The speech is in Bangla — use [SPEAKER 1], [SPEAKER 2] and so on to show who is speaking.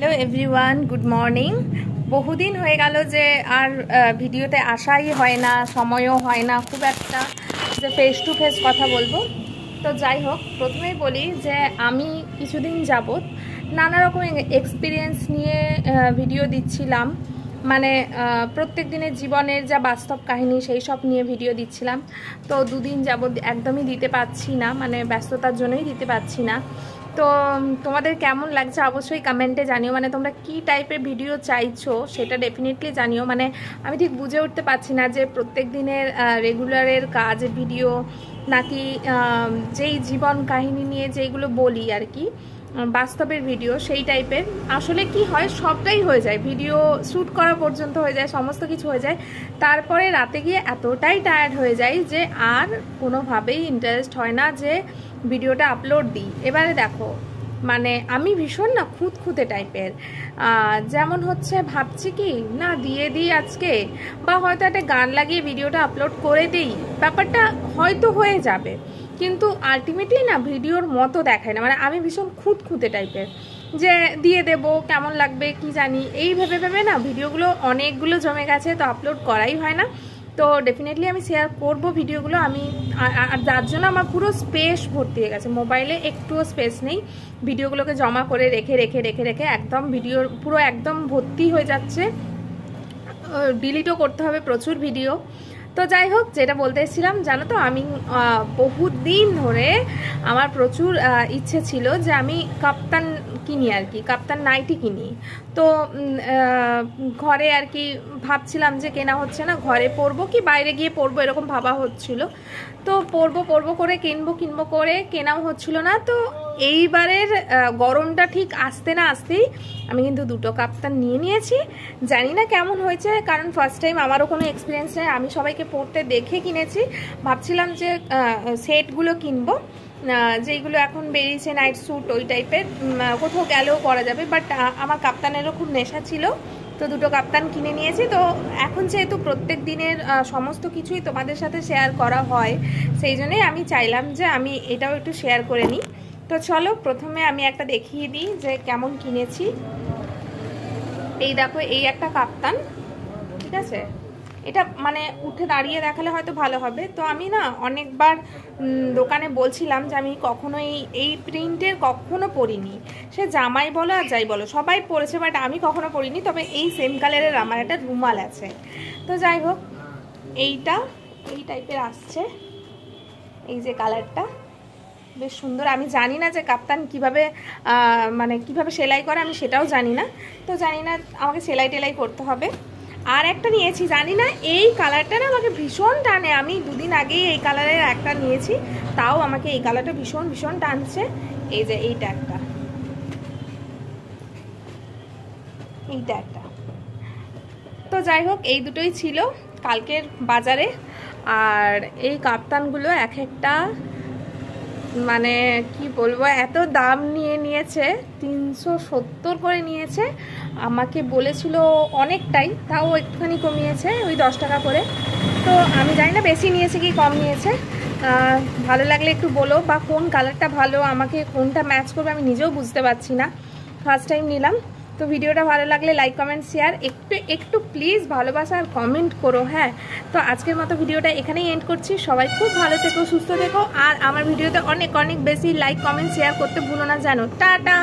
[SPEAKER 1] Hello everyone, good morning. বহুদিন হয়ে গেল যে আর ভিডিওতে আসাই হয় না, সময়ও হয় না খুব একটা যে ফেস টু ফেস কথা বলবো। তো যাই হোক, প্রথমেই বলি যে আমি কিছুদিন যাবত নানা রকম এক্সপিরিয়েন্স নিয়ে ভিডিও দিচ্ছিলাম, মানে প্রত্যেক দিনের জীবনের যা বাস্তব কাহিনী সেই সব নিয়ে ভিডিও দিচ্ছিলাম। তো দুদিন যাবত একদমই দিতে পারছি না, মানে ব্যস্ততার জন্যই দিতে পারছি না। তো তোমাদের কেমন লাগছে অবশ্যই কমেন্টে জানিও, মানে তোমরা কি টাইপের ভিডিও চাইছো সেটা ডেফিনেটলি জানিও। মানে আমি ঠিক বুঝে উঠতে পারছি না যে প্রত্যেক দিনের রেগুলারের কাজ ভিডিও নাকি যেই জীবন কাহিনী নিয়ে যেইগুলো বলি আর কি, বাস্তবের ভিডিও সেই টাইপের। আসলে কি হয়, সবটাই হয়ে যায়, ভিডিও শ্যুট করা পর্যন্ত হয়ে যায়, সমস্ত কিছু হয়ে যায়। তারপরে রাতে গিয়ে এতটাই টায়ার্ড হয়ে যায় যে আর কোনোভাবেই ইন্টারেস্ট হয় না যে ভিডিওটা আপলোড দিই। এবারে দেখো, মানে আমি ভীষণ না খুঁতখুঁতে টাইপের, যেমন হচ্ছে ভাবছি কি না দিয়ে দিই আজকে, বা হয়তো একটা গান লাগিয়ে ভিডিওটা আপলোড করে দিই, ব্যাপারটা হয়তো হয়ে যাবে, কিন্তু আলটিমেটলি না ভিডিওর মতো দেখায় না। মানে আমি ভীষণ খুঁতখুঁতে টাইপের, যে দিয়ে দেব কেমন লাগবে কি জানি, এই ভেবে ভেবে না ভিডিওগুলো অনেকগুলো জমে গেছে, তো আপলোড করাই হয় না। তো ডেফিনেটলি আমি শেয়ার করব ভিডিওগুলো। আমি আর যার জন্য আমার পুরো স্পেস ভর্তি হয়ে গেছে, মোবাইলে একটুও স্পেস নেই, ভিডিওগুলোকে জমা করে রেখে রেখে রেখে রেখে একদম ভিডিওর পুরো একদম ভর্তি হয়ে যাচ্ছে। ডিলিটও করতে হবে প্রচুর ভিডিও। তো যাই হোক, যেটা বলতে এসেছিলাম জানো তো, আমি বহুত দিন ধরে আমার প্রচুর ইচ্ছে ছিল যে আমি কাপ্তান কিনি আর কি, কাপ্তান নাইটি কিনি। তো ঘরে আর কি ভাবছিলাম যে কেনা হচ্ছে না, ঘরে পরবো কি বাইরে গিয়ে পরবো এরকম ভাবা হচ্ছিল। তো পরবো করে কিনবো করে কেনাও হচ্ছিল না। তো এইবারের গরমটা ঠিক আসতে না আসতেই আমি কিন্তু দুটো কাপ্তান নিয়ে নিয়েছি। জানি না কেমন হয়েছে, কারণ ফার্স্ট টাইম, আমারও কোনো এক্সপিরিয়েন্স নেই, আমি সবাইকে পরতে দেখে কিনেছি। ভাবছিলাম যে সেটগুলো কিনবো, যেইগুলো এখন বেরিয়েছে নাইট স্যুট ওই টাইপের, কোথাও গেলেও পরা যাবে। বাট আমার কাপ্তানেরও খুব নেশা ছিল, তো দুটো কাপ্তান কিনে নিয়েছি। তো এখন যেহেতু প্রত্যেক দিনের সমস্ত কিছুই তোমাদের সাথে শেয়ার করা হয়, সেই জন্যই আমি চাইলাম যে আমি এটাও একটু শেয়ার করে নিই। তো চলো প্রথমে আমি একটা দেখিয়ে দিই যে কেমন কিনেছি। এই দেখো, এই একটা কাপ্তান, ঠিক আছে, এটা মানে উঠে দাঁড়িয়ে দেখালে হয়তো ভালো হবে। তো আমি না অনেকবার দোকানে বলছিলাম যে আমি কখনো এই প্রিন্টের কখনো পরিনি, সে জামাই বলো আর যাই বলো সবাই পরেছে, বাট আমি কখনো পরিনি। তবে এই সেম কালারের আমার একটা রুমাল আছে। তো যাই হোক, এইটা এই টাইপের আসছে, এই যে কালারটা বেশ সুন্দর। আমি জানি না যে কাপ্তান কিভাবে মানে কিভাবে সেলাই করে, আমি সেটাও জানি না। তো জানি না, আমাকে সেলাই টেলাই করতে হবে। আর একটা নিয়েছি, জানি না এই কালারটা না আমাকে ভীষণ টানে। আমি দুদিন আগেই এই কালারের একটা নিয়েছি, তাও আমাকে এই কালারটা ভীষণ ভীষণ টানছে। এই যে এইটা একটা, এইটা একটা। তো যাই হোক, এই দুটোই ছিল কালকের বাজারে। আর এই কাপ্তানগুলো এক একটা মানে কি বলবো, এত দাম নিয়েছে, 370 করে নিয়েছে। আমাকে বলেছিল অনেকটাই, তাও একটুখানি কমিয়েছে, ওই 10 টাকা করে। তো আমি জানি না বেশি নিয়েছে কি কম নিয়েছে। ভালো লাগলে একটু বলো, বা কোন কালারটা ভালো, আমাকে কোনটা ম্যাচ করবে আমি নিজেও বুঝতে পারছি না, ফার্স্ট টাইম নিলাম। তো ভিডিওটা ভালো লাগলে লাইক কমেন্ট শেয়ার একটু প্লিজ ভালোবাসা আর কমেন্ট করো, হ্যাঁ। তো আজকের মতো ভিডিওটা এখানেই এন্ড করছি। সবাই খুব ভালো থেকো, সুস্থ থেকো, আর আমার ভিডিওতে অনেক অনেক বেশি লাইক কমেন্ট শেয়ার করতে ভুলো না, জানো। টাটা।